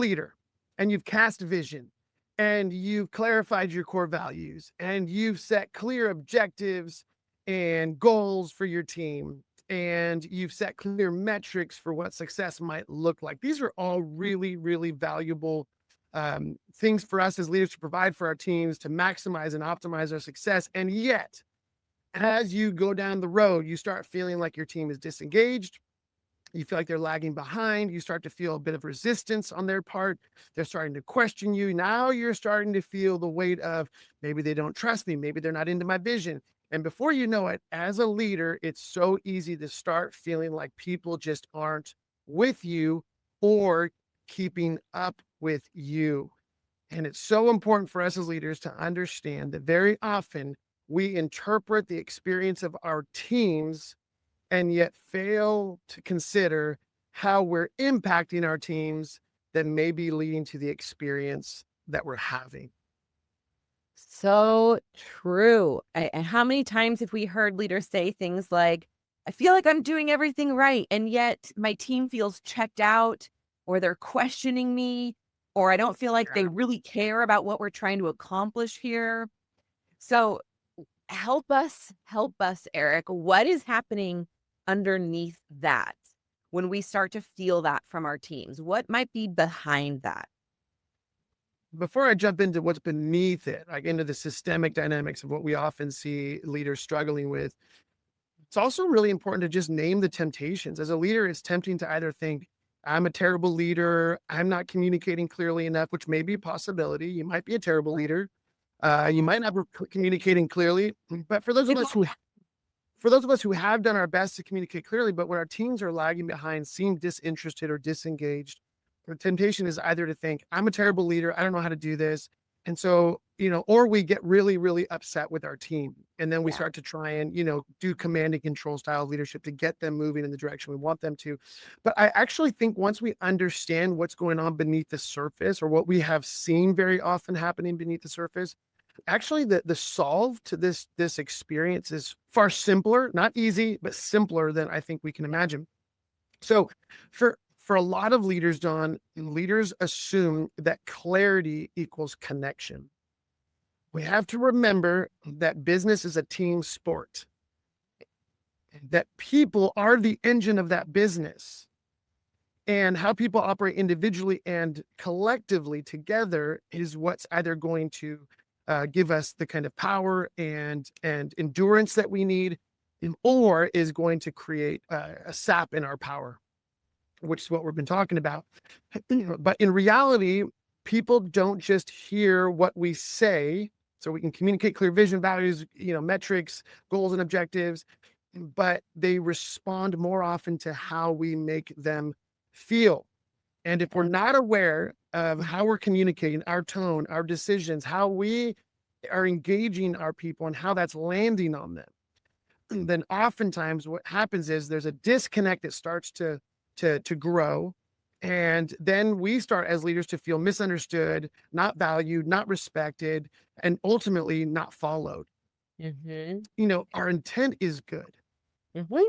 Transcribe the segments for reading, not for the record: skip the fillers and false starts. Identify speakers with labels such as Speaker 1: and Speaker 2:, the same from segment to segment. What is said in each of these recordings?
Speaker 1: leader and you've cast vision and you've clarified your core values and you've set clear objectives and goals for your team and you've set clear metrics for what success might look like. These are all really, really valuable things for us as leaders to provide for our teams to maximize and optimize our success. And yet, as you go down the road, you start feeling like your team is disengaged. You feel like they're lagging behind. You start to feel a bit of resistance on their part. They're starting to question you. Now you're starting to feel the weight of maybe they don't trust me. Maybe they're not into my vision. And before you know it, as a leader, it's so easy to start feeling like people just aren't with you or keeping up with you. And it's so important for us as leaders to understand that very often we interpret the experience of our teams and yet fail to consider how we're impacting our teams that may be leading to the experience that we're having.
Speaker 2: So true. And how many times have we heard leaders say things like, I feel like I'm doing everything right, and yet my team feels checked out, or they're questioning me, or I don't feel like they really care about what we're trying to accomplish here. So help us, Eric. What is happening underneath that when we start to feel that from our teams? What might be behind that?
Speaker 1: Before I jump into what's beneath it, like into the systemic dynamics of what we often see leaders struggling with, it's also really important to just name the temptations. As a leader, it's tempting to either think, I'm a terrible leader, I'm not communicating clearly enough, which may be a possibility. You might be a terrible leader. You might not be communicating clearly, but for those of us who have done our best to communicate clearly, but when our teams are lagging behind, seem disinterested or disengaged, the temptation is either to think, I'm a terrible leader, I don't know how to do this. And so, or we get really, really upset with our team. And then we start to try and, do command and control style leadership to get them moving in the direction we want them to. But I actually think once we understand what's going on beneath the surface, or what we have seen very often happening beneath the surface, actually the solve to this experience is far simpler, not easy, but simpler than I think we can imagine. So for a lot of leaders, Don, leaders assume that clarity equals connection. We have to remember that business is a team sport, that people are the engine of that business. And how people operate individually and collectively together is what's either going to give us the kind of power and endurance that we need, or is going to create a sap in our power, which is what we've been talking about. But in reality, people don't just hear what we say, so we can communicate clear vision, values, metrics, goals, and objectives, but they respond more often to how we make them feel. And if we're not aware of how we're communicating, our tone, our decisions, how we are engaging our people and how that's landing on them, then oftentimes what happens is there's a disconnect that starts to grow. And then we start as leaders to feel misunderstood, not valued, not respected, and ultimately not followed. Our intent is good,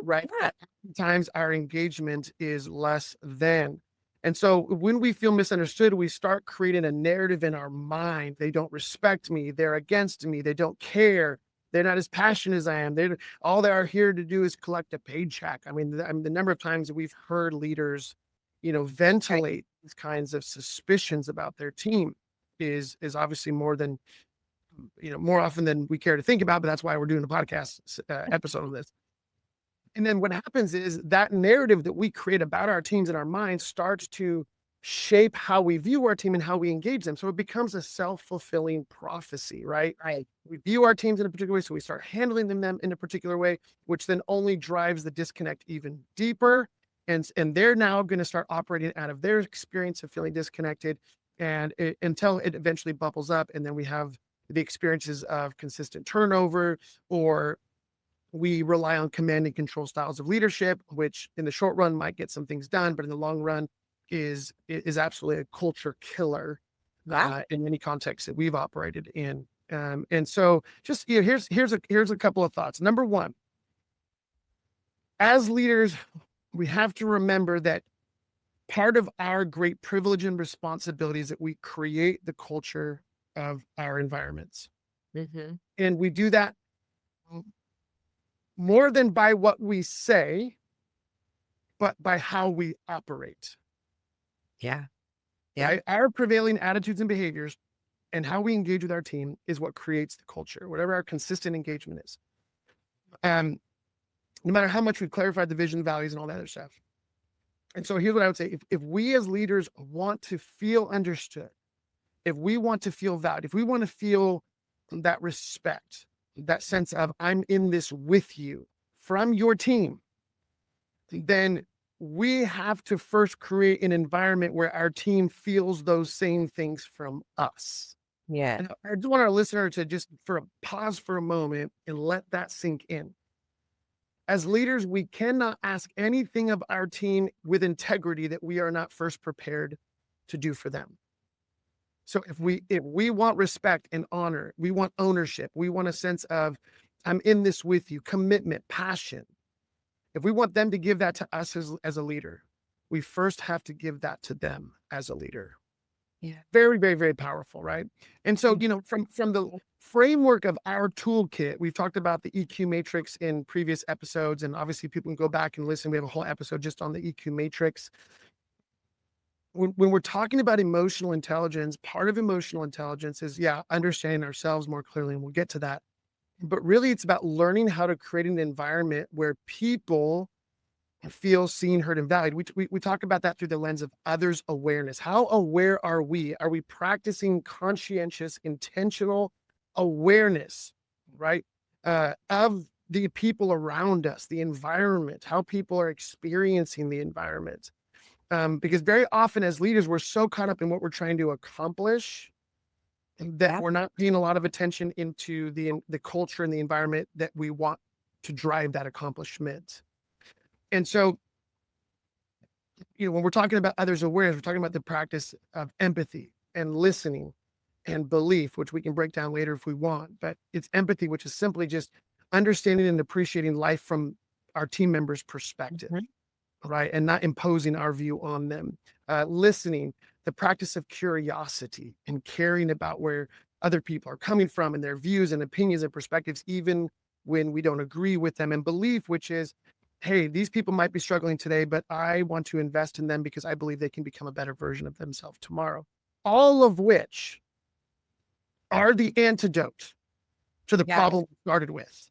Speaker 1: right? Sometimes our engagement is less than. And so when we feel misunderstood, we start creating a narrative in our mind. They don't respect me. They're against me. They don't care. They're not as passionate as I am. All they are here to do is collect a paycheck. I mean, the number of times that we've heard leaders, ventilate these kinds of suspicions about their team is obviously more often than we care to think about. But that's why we're doing a podcast episode of this. And then what happens is that narrative that we create about our teams in our minds starts to shape how we view our team and how we engage them. So it becomes a self-fulfilling prophecy, right? We view our teams in a particular way, so we start handling them in a particular way, which then only drives the disconnect even deeper. And they're now going to start operating out of their experience of feeling disconnected, until it eventually bubbles up. And then we have the experiences of consistent turnover, or we rely on command and control styles of leadership, which in the short run might get some things done, but in the long run is absolutely a culture killer in many contexts that we've operated in. And so just, here's a couple of thoughts. Number one, as leaders, we have to remember that part of our great privilege and responsibility is that we create the culture of our environments.
Speaker 2: Mm-hmm.
Speaker 1: And we do that more than by what we say, but by how we operate.
Speaker 2: Yeah. Yeah.
Speaker 1: Right? Our prevailing attitudes and behaviors and how we engage with our team is what creates the culture, whatever our consistent engagement is. No matter how much we've clarified the vision, values, and all that other stuff. And so here's what I would say. If we as leaders want to feel understood, if we want to feel valued, if we want to feel that respect, that sense of I'm in this with you from your team, then we have to first create an environment where our team feels those same things from us.
Speaker 2: Yeah.
Speaker 1: And I just want our listener to just pause for a moment and let that sink in. As leaders, we cannot ask anything of our team with integrity that we are not first prepared to do for them. So if we want respect and honor, we want ownership, we want a sense of I'm in this with you, commitment, passion. If we want them to give that to us as a leader, we first have to give that to them as a leader.
Speaker 2: Yeah.
Speaker 1: Very, very, very powerful, right? And so, from the framework of our toolkit, we've talked about the EQ matrix in previous episodes, and obviously people can go back and listen. We have a whole episode just on the EQ matrix. When we're talking about emotional intelligence, part of emotional intelligence is, understanding ourselves more clearly, and we'll get to that. But really, it's about learning how to create an environment where people feel seen, heard, and valued. We talk about that through the lens of others' awareness. How aware are we? Are we practicing conscientious, intentional awareness, right? Of the people around us, the environment, how people are experiencing the environment. Because very often as leaders, we're so caught up in what we're trying to accomplish that we're not paying a lot of attention into the culture and the environment that we want to drive that accomplishment. And so, when we're talking about others' awareness, we're talking about the practice of empathy and listening and belief, which we can break down later if we want. But it's empathy, which is simply just understanding and appreciating life from our team members' perspective, right? And not imposing our view on them. Listening, the practice of curiosity and caring about where other people are coming from and their views and opinions and perspectives, even when we don't agree with them. And belief, which is, hey, these people might be struggling today, but I want to invest in them because I believe they can become a better version of themselves tomorrow. All of which are the antidote to the problem we started with.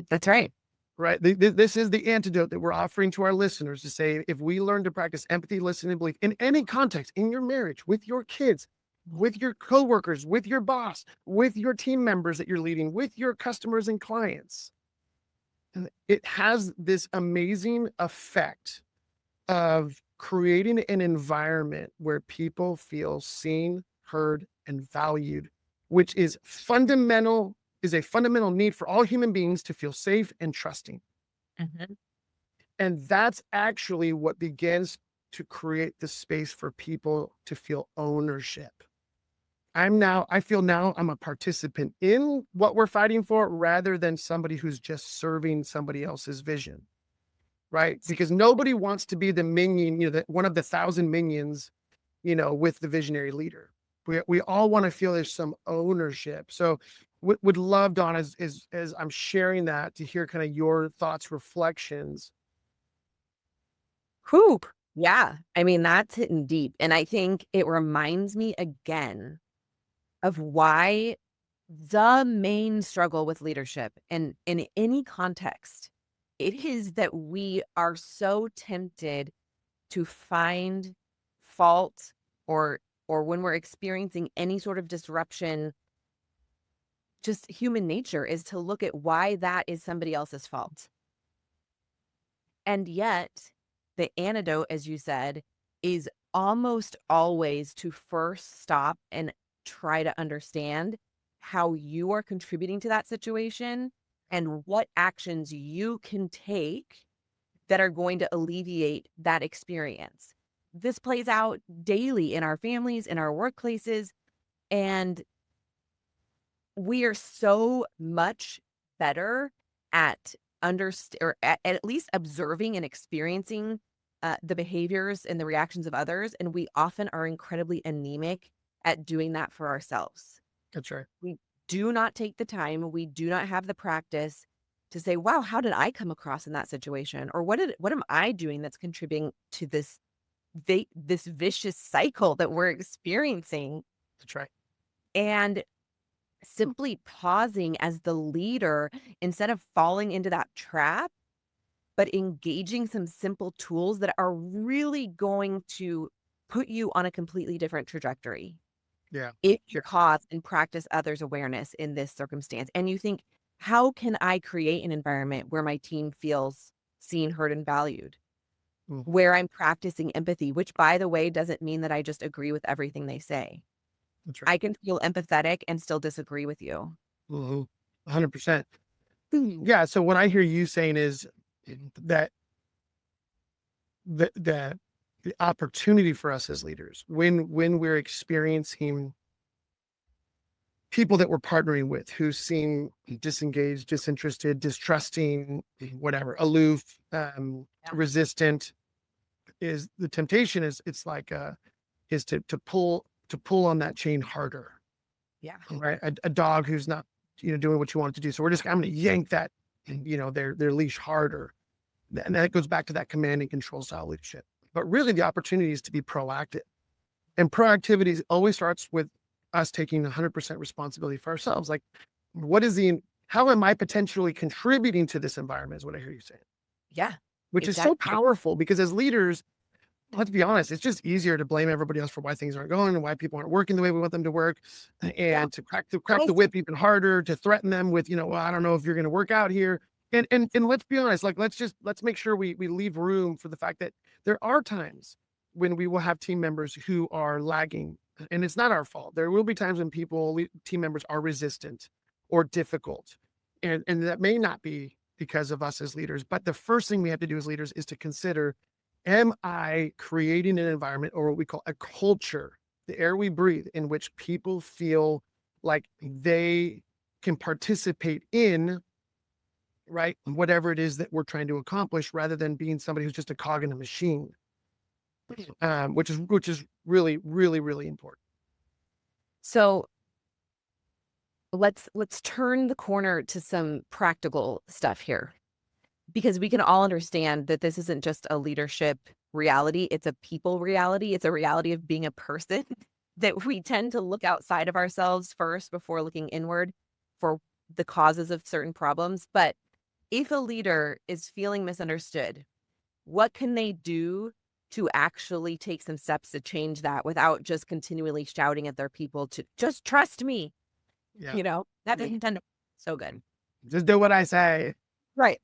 Speaker 2: That's right.
Speaker 1: Right. This is the antidote that we're offering to our listeners to say, if we learn to practice empathy, listening, and belief in any context, in your marriage, with your kids, with your coworkers, with your boss, with your team members that you're leading, with your customers and clients, and it has this amazing effect of creating an environment where people feel seen, heard, and valued, which is a fundamental need for all human beings to feel safe and trusting. And that's actually what begins to create the space for people to feel ownership. I feel now I'm a participant in what we're fighting for rather than somebody who's just serving somebody else's vision, right? Because nobody wants to be the minion, one of the 1,000 minions, with the visionary leader. We all want to feel there's some ownership. So would love, Dawn, as I'm sharing that, to hear kind of your thoughts, reflections.
Speaker 2: Whew. Yeah. I mean, that's hitting deep. And I think it reminds me again of why the main struggle with leadership and in any context, it is that we are so tempted to find fault or when we're experiencing any sort of disruption. Just human nature is to look at why that is somebody else's fault. And yet the antidote, as you said, is almost always to first stop and try to understand how you are contributing to that situation and what actions you can take that are going to alleviate that experience. This plays out daily in our families, in our workplaces, and we are so much better at at least observing and experiencing the behaviors and the reactions of others, and we often are incredibly anemic at doing that for ourselves.
Speaker 1: That's right.
Speaker 2: We do not take the time, we do not have the practice to say, "Wow, how did I come across in that situation?" Or what am I doing that's contributing to this vicious cycle that we're experiencing?"
Speaker 1: That's right.
Speaker 2: And simply pausing as the leader, instead of falling into that trap, but engaging some simple tools that are really going to put you on a completely different trajectory.
Speaker 1: Yeah.
Speaker 2: If you
Speaker 1: Yeah.
Speaker 2: pause and practice others' awareness in this circumstance, and you think, how can I create an environment where my team feels seen, heard, and valued?
Speaker 1: Mhm.
Speaker 2: Where I'm practicing empathy, which, by the way, doesn't mean that I just agree with everything they say.
Speaker 1: That's right.
Speaker 2: I can feel empathetic and still disagree with you.
Speaker 1: Mhm. 100%. Yeah. So what I hear you saying is that the the opportunity for us as leaders when we're experiencing people that we're partnering with who seem disengaged, disinterested, distrusting, whatever, aloof,
Speaker 2: Yeah.
Speaker 1: resistant, is the temptation is it's like is to pull on that chain harder,
Speaker 2: Yeah.
Speaker 1: right? A dog who's not doing what you want it to do. So I'm going to yank that their leash harder. And that goes back to that command and control style leadership. But really, the opportunity is to be proactive. And proactivity always starts with us taking 100% responsibility for ourselves. Like, how am I potentially contributing to this environment is what I hear you saying,
Speaker 2: Yeah.
Speaker 1: which is so
Speaker 2: Exactly.
Speaker 1: powerful because as leaders, let's be honest, it's just easier to blame everybody else for why things aren't going and why people aren't working the way we want them to work,
Speaker 2: Yeah.
Speaker 1: and to crack the whip even harder, to threaten them with, well, I don't know if you're going to work out here. And let's be honest, like let's make sure we leave room for the fact that there are times when we will have team members who are lagging, and it's not our fault. There will be times when team members are resistant or difficult, and that may not be because of us as leaders. But the first thing we have to do as leaders is to consider, am I creating an environment, or what we call a culture, the air we breathe, in which people feel like they can participate in, right, whatever it is that we're trying to accomplish, rather than being somebody who's just a cog in a machine, which is really, really, really important.
Speaker 2: So let's turn the corner to some practical stuff here, because we can all understand that this isn't just a leadership reality, it's a people reality. It's a reality of being a person that we tend to look outside of ourselves first before looking inward for the causes of certain problems. But if a leader is feeling misunderstood, what can they do to actually take some steps to change that without just continually shouting at their people to just trust me?
Speaker 1: Yeah.
Speaker 2: That doesn't tend to so good.
Speaker 1: Just do what I say.
Speaker 2: Right.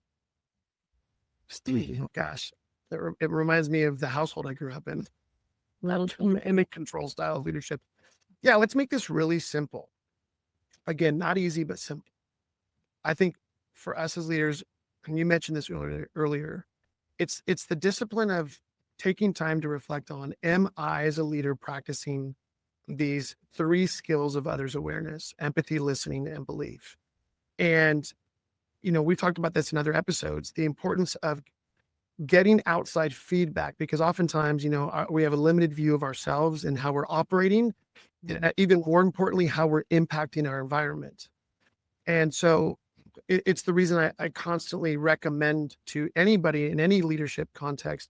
Speaker 1: Oh gosh, it reminds me of the household I grew up in. And the control style of leadership. Yeah, let's make this really simple. Again, not easy, but simple. I think for us as leaders, and you mentioned this earlier, it's the discipline of taking time to reflect on, am I as a leader practicing these three skills of others' awareness: empathy, listening, and belief. And we've talked about this in other episodes, the importance of getting outside feedback, because oftentimes, we have a limited view of ourselves and how we're operating, and even more importantly, how we're impacting our environment. And so it's the reason I constantly recommend to anybody in any leadership context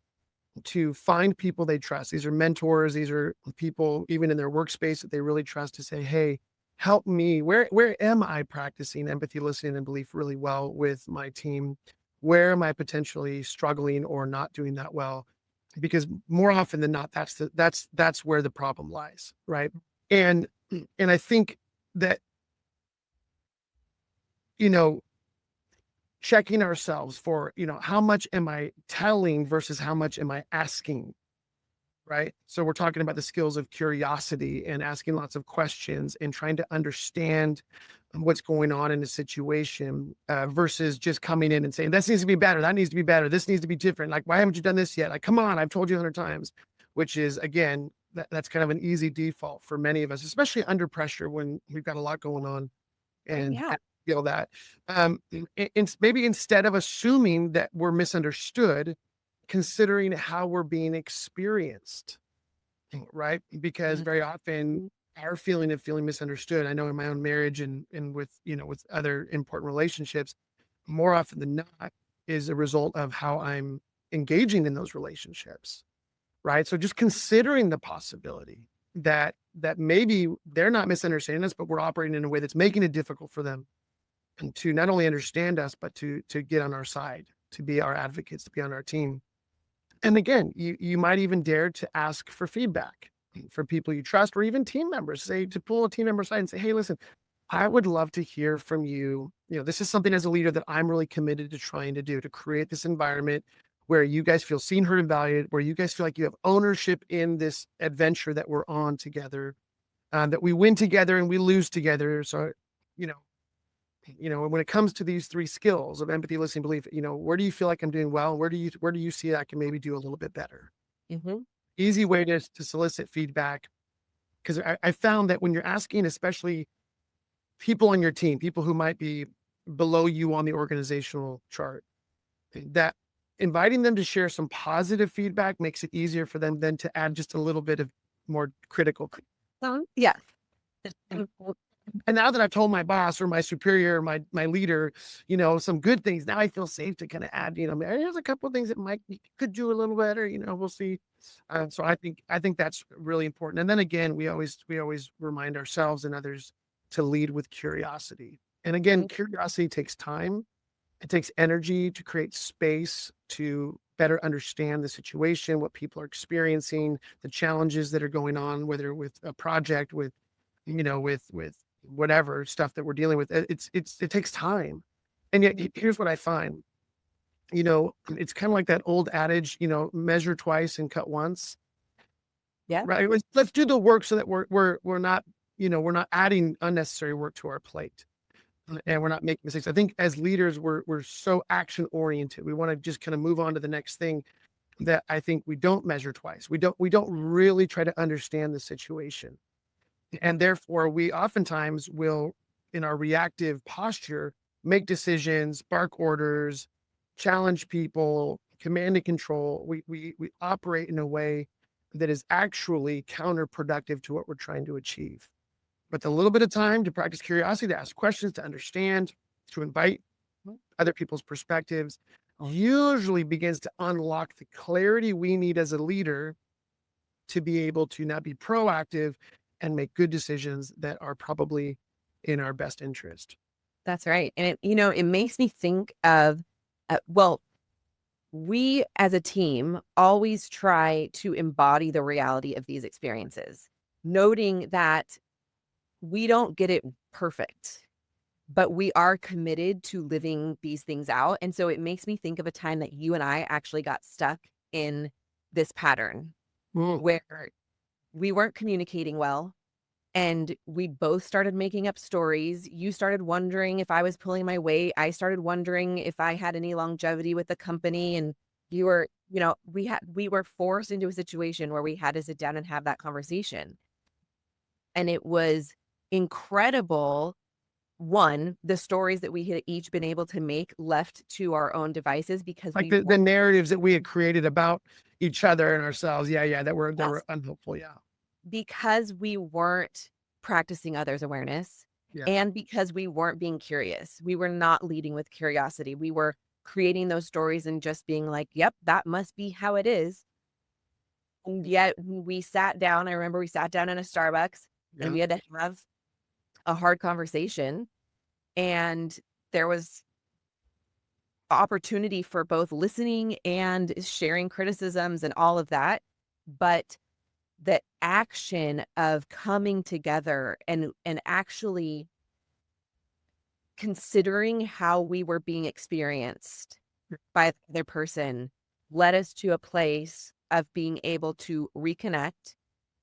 Speaker 1: to find people they trust. These are mentors. These are people, even in their workspace, that they really trust, to say, hey, help me. Where am I practicing empathy, listening, and belief really well with my team? Where am I potentially struggling or not doing that well? Because more often than not, that's where the problem lies, right? And I think that, you know, checking ourselves for, how much am I telling versus how much am I asking, right? So we're talking about the skills of curiosity and asking lots of questions and trying to understand what's going on in a situation, versus just coming in and saying, this needs to be better, that needs to be better, this needs to be different. Like, why haven't you done this yet? Like, come on, I've told you 100 times, which is, again, that's kind of an easy default for many of us, especially under pressure when we've got a lot going on. And
Speaker 2: Yeah.
Speaker 1: feel that, maybe instead of assuming that we're misunderstood, considering how we're being experienced, right? Because
Speaker 2: Mhm.
Speaker 1: very often our feeling of feeling misunderstood, I know in my own marriage and with, with other important relationships, more often than not, is a result of how I'm engaging in those relationships, right? So just considering the possibility that maybe they're not misunderstanding us, but we're operating in a way that's making it difficult for them and to not only understand us, but to get on our side, to be our advocates, to be on our team. And again, you might even dare to ask for feedback from people you trust, or even team members. Say to pull a team member aside and say, "Hey, listen, I would love to hear from you. This is something as a leader that I'm really committed to trying to do to create this environment where you guys feel seen, heard, and valued, where you guys feel like you have ownership in this adventure that we're on together, that we win together and we lose together. So, you know, when it comes to these three skills of empathy, listening, belief, where do you feel like I'm doing well? Where do you see I can maybe do a little bit better?"
Speaker 2: Mhm.
Speaker 1: Easy way to solicit feedback. Because I found that when you're asking, especially people on your team, people who might be below you on the organizational chart, that inviting them to share some positive feedback makes it easier for them then to add just a little bit of more critical.
Speaker 2: Yes.
Speaker 1: And now that I've told my boss or my superior, or my leader, some good things, now I feel safe to kind of add, here's a couple of things that might you could do a little better, we'll see. So I think that's really important. And then again, we always remind ourselves and others to lead with curiosity. And again,
Speaker 2: Mhm.
Speaker 1: curiosity takes time. It takes energy to create space to better understand the situation, what people are experiencing, the challenges that are going on, whether with a project, with whatever stuff that we're dealing with. It takes time. And yet here's what I find. It's kind of like that old adage, measure twice and cut once,
Speaker 2: Yeah.
Speaker 1: right? Let's do the work so that we're not, we're not adding unnecessary work to our plate. And we're not making mistakes. I think as leaders, we're so action oriented. We want to just kind of move on to the next thing that I think we don't measure twice. We don't really try to understand the situation. And therefore, we oftentimes will, in our reactive posture, make decisions, bark orders, challenge people, command and control. We operate in a way that is actually counterproductive to what we're trying to achieve. But a little bit of time to practice curiosity, to ask questions, to understand, to invite other people's perspectives, usually begins to unlock the clarity we need as a leader to be able to now be proactive and make good decisions that are probably in our best interest.
Speaker 2: That's right. And it makes me think of, well, we as a team always try to embody the reality of these experiences, noting that we don't get it perfect, but we are committed to living these things out. And so it makes me think of a time that you and I actually got stuck in this pattern
Speaker 1: Mm,
Speaker 2: where we weren't communicating well. And we both started making up stories. You started wondering if I was pulling my weight. I started wondering if I had any longevity with the company. And you were, we were forced into a situation where we had to sit down and have that conversation. And it was incredible. One, the stories that we had each been able to make left to our own devices because
Speaker 1: like
Speaker 2: we
Speaker 1: the
Speaker 2: weren't,
Speaker 1: narratives that we had created about each other and ourselves. Yeah, yeah, that were
Speaker 2: yes,
Speaker 1: unhelpful. Yeah.
Speaker 2: because we weren't practicing others' awareness
Speaker 1: Yeah.
Speaker 2: and because we weren't being curious. We were not leading with curiosity. We were creating those stories and just being like, yep, that must be how it is. And yet we sat down. I remember we sat down in a Starbucks and
Speaker 1: Yeah.
Speaker 2: we had to have a hard conversation. And there was opportunity for both listening and sharing criticisms and all of that. But the action of coming together and actually considering how we were being experienced by the other person led us to a place of being able to reconnect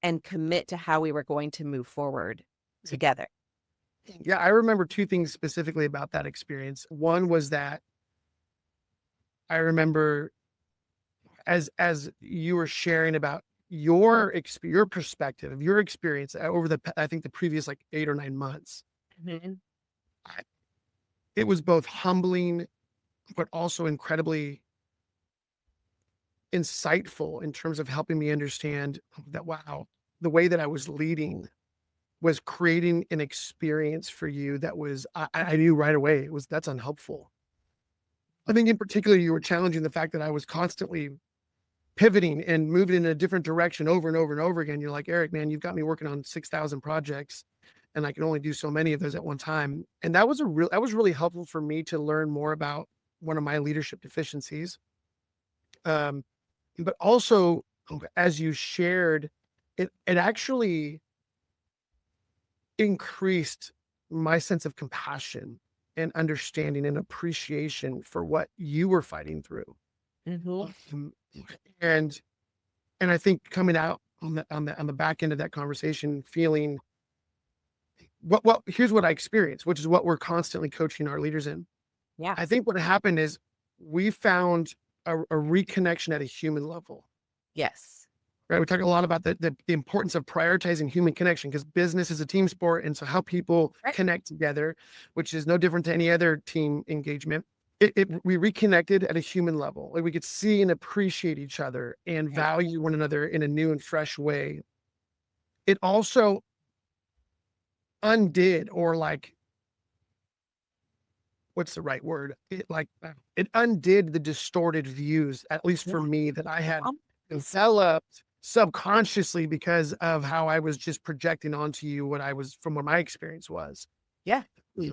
Speaker 2: and commit to how we were going to move forward together.
Speaker 1: Yeah. I remember two things specifically about that experience. One was that I remember as you were sharing about your perspective of your experience over I think the previous like 8 or 9 months,
Speaker 2: Mhm.
Speaker 1: I, it was both humbling but also incredibly insightful in terms of helping me understand that, wow, the way that I was leading was creating an experience for you that was, I knew right away that's unhelpful. I think in particular, you were challenging the fact that I was constantly pivoting and moving in a different direction over and over and over again. You're like, Eric, man, you've got me working on 6,000 projects and I can only do so many of those at one time. And that was really helpful for me to learn more about one of my leadership deficiencies. But also, as you shared, it actually increased my sense of compassion and understanding and appreciation for what you were fighting through.
Speaker 2: Mhm.
Speaker 1: Um, and I think coming out on the back end of that conversation, feeling here's what I experienced, which is what we're constantly coaching our leaders in.
Speaker 2: Yeah.
Speaker 1: I think what happened is we found a reconnection at a human level.
Speaker 2: Yes.
Speaker 1: Right, we talk a lot about the importance of prioritizing human connection because business is a team sport, and so how people
Speaker 2: Right.
Speaker 1: connect together, which is no different to any other team engagement. We reconnected at a human level, like we could see and appreciate each other and
Speaker 2: Right.
Speaker 1: value one another in a new and fresh way. It also undid, or like, what's the right word? It undid the distorted views, at least
Speaker 2: Yeah.
Speaker 1: for me, that I had
Speaker 2: Um,
Speaker 1: developed subconsciously because of how I was just projecting onto you what my experience was.
Speaker 2: Yeah.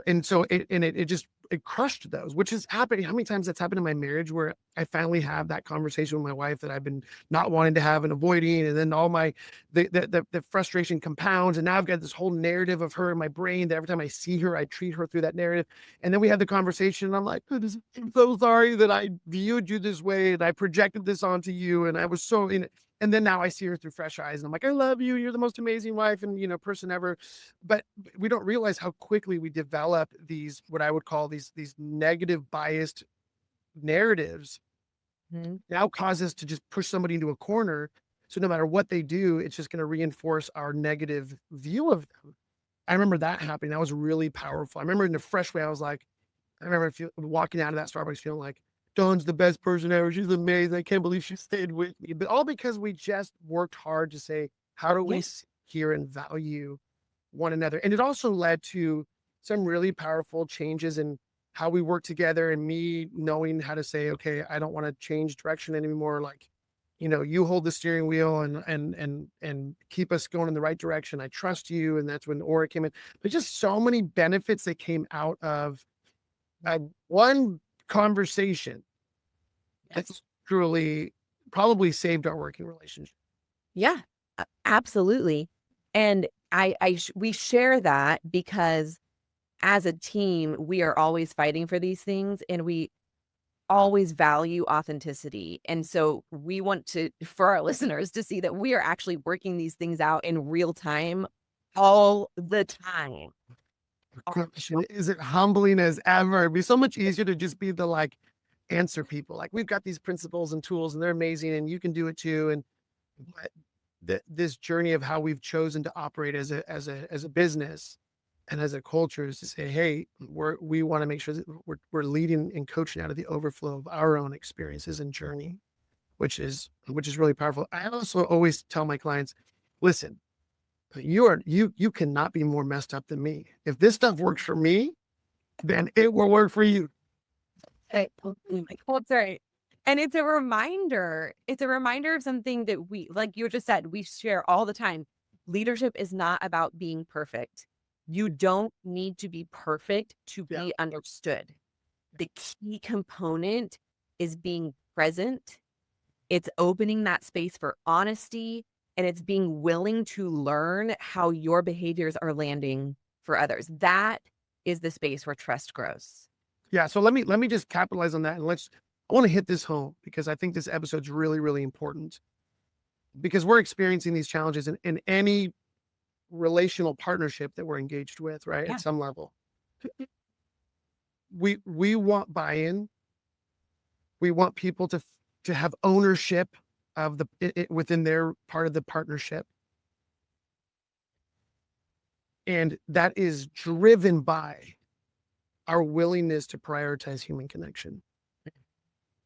Speaker 1: And so it crushed those, which is happening. How many times that's happened in my marriage where I finally have that conversation with my wife that I've been not wanting to have and avoiding, and then all the frustration compounds, and now I've got this whole narrative of her in my brain that every time I see her, I treat her through that narrative. And then we have the conversation, and I'm like, "Goodness, I'm so sorry that I viewed you this way and I projected this onto you, and I was so in it." And then now I see her through fresh eyes, and I'm like, "I love you. You're the most amazing wife and person ever." But we don't realize how quickly we develop these, what I would call these negative biased narratives,
Speaker 2: Mhm.
Speaker 1: now cause us to just push somebody into a corner. So no matter what they do, it's just going to reinforce our negative view of them. I remember that happening. That was really powerful. I remember in a fresh way, I remember walking out of that Starbucks feeling like, Dawn's the best person ever. She's amazing. I can't believe she stayed with me. But all because we just worked hard to say, how do we
Speaker 2: Yeah.
Speaker 1: hear and value one another? And it also led to some really powerful changes in how we work together, and me knowing how to say, okay, I don't want to change direction anymore. Like, you hold the steering wheel and keep us going in the right direction. I trust you. And that's when Aura came in. But just so many benefits that came out of one conversation that's truly probably saved our working relationship.
Speaker 2: Yeah. Absolutely. And we share that because as a team, we are always fighting for these things and we always value authenticity. And so we want for our listeners to see that we are actually working these things out in real time all the time.
Speaker 1: Question, is it humbling as ever? It'd be so much easier to just be the answer people. Like, we've got these principles and tools and they're amazing and you can do it too. And this journey of how we've chosen to operate as a business and as a culture is to say, hey, we want to make sure that we're leading and coaching out of the overflow of our own experiences and journey, which is really powerful. I also always tell my clients, listen, you cannot be more messed up than me. If this stuff works for me, then it will work for you.
Speaker 2: Hey, oh my God, that's right. And it's a reminder. It's a reminder of something that we, like you just said, we share all the time. Leadership is not about being perfect. You don't need to be perfect to
Speaker 1: Yeah.
Speaker 2: be understood. The key component is being present. It's opening that space for honesty, and it's being willing to learn how your behaviors are landing for others. That is the space where trust grows.
Speaker 1: Yeah. So let me just capitalize on that, and I want to hit this home because I think this episode's really, really important, because we're experiencing these challenges in any relational partnership that we're engaged with, right?
Speaker 2: Yeah.
Speaker 1: At some level. We want buy-in. We want people to have ownership of within their part of the partnership. And that is driven by our willingness to prioritize human connection,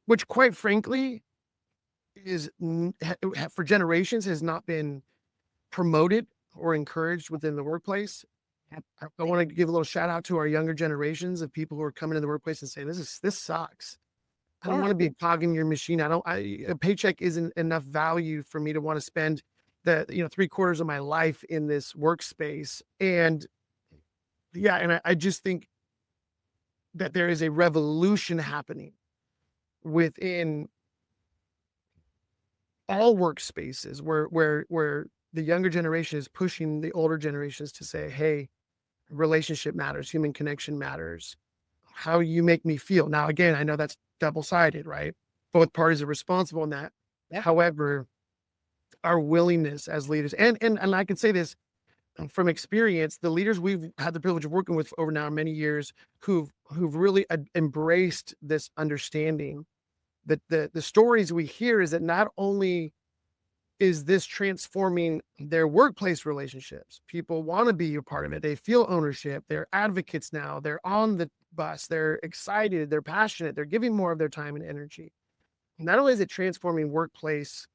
Speaker 1: which quite frankly for generations has not been promoted or encouraged within the workplace. I want to give a little shout out to our younger generations of people who are coming to the workplace and saying, this sucks. I don't
Speaker 2: Yeah.
Speaker 1: want to be clogging your machine. A paycheck isn't enough value for me to want to spend the, 3/4 of my life in this workspace. And yeah, and I just think that there is a revolution happening within all workspaces where the younger generation is pushing the older generations to say, hey, relationship matters, human connection matters, how you make me feel. Now, again, I know that's double-sided, right? Both parties are responsible in that.
Speaker 2: Yep.
Speaker 1: However, our willingness as leaders, and I can say this from experience, the leaders we've had the privilege of working with over now many years who've really embraced this understanding that the stories we hear is that not only is this transforming their workplace relationships, people want to be a part of it, they feel ownership, they're advocates now, they're on the bus, they're excited, they're passionate, they're giving more of their time and energy. Not only is it transforming workplace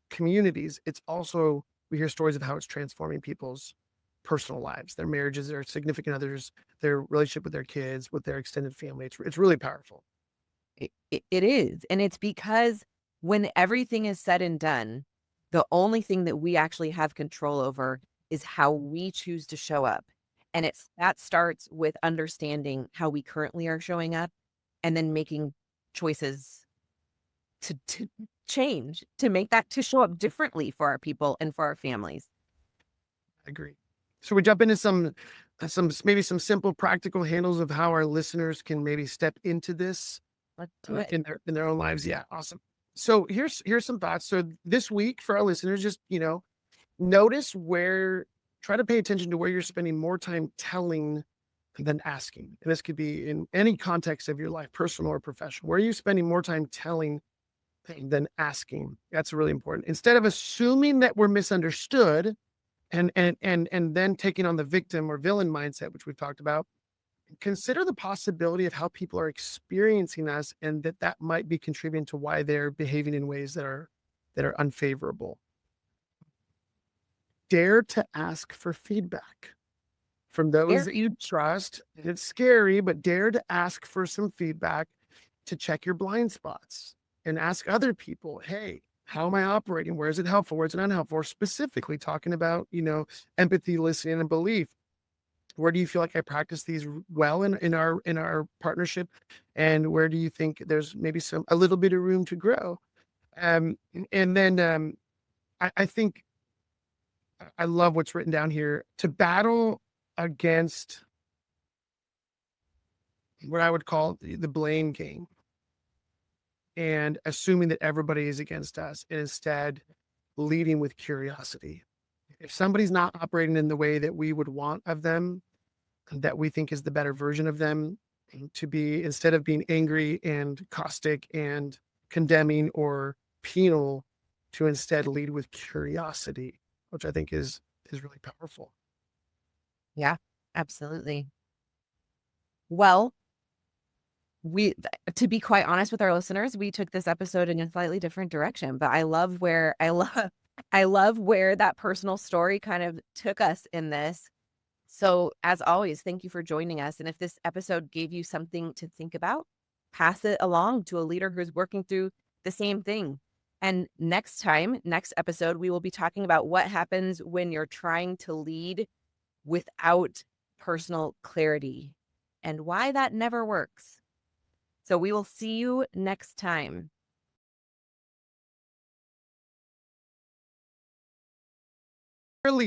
Speaker 1: communities, it's also, we hear stories of how it's transforming people's personal lives, their marriages, their significant others, their relationship with their kids, with their extended family. It's really powerful.
Speaker 2: It is. And it's because when everything is said and done, the only thing that we actually have control over is how we choose to show up. And that starts with understanding how we currently are showing up and then making choices to change, to make that to show up differently for our people and for our families.
Speaker 1: I agree. So we jump into some maybe some simple practical handles of how our listeners can maybe step into this
Speaker 2: Let's do it.
Speaker 1: in their own lives. Yeah, awesome. So here's some thoughts. So this week for our listeners, just notice try to pay attention to where you're spending more time telling than asking. And this could be in any context of your life, personal or professional. Where are you spending more time telling than asking? That's really important. Instead of assuming that we're misunderstood and then taking on the victim or villain mindset, which we've talked about, consider the possibility of how people are experiencing us and that might be contributing to why they're behaving in ways that are unfavorable. Dare to ask for feedback from those that you trust. It's scary, but dare to ask for some feedback to check your blind spots and ask other people, hey, how am I operating? Where is it helpful? Where is it unhelpful? Or specifically talking about, empathy, listening, and belief. Where do you feel like I practice these well in our partnership? And where do you think there's maybe a little bit of room to grow? And then I think I love what's written down here: to battle against what I would call the blame game and assuming that everybody is against us, and instead leading with curiosity. If somebody's not operating in the way that we would want of them, that we think is the better version of them, to be, instead of being angry and caustic and condemning or penal, to instead lead with curiosity, which I think is really powerful.
Speaker 2: Yeah, absolutely. Well, to be quite honest with our listeners, we took this episode in a slightly different direction, but I love where that personal story kind of took us in this. So as always, thank you for joining us. And if this episode gave you something to think about, pass it along to a leader who's working through the same thing. And next episode, we will be talking about what happens when you're trying to lead without personal clarity and why that never works. So we will see you next time.
Speaker 1: Leader.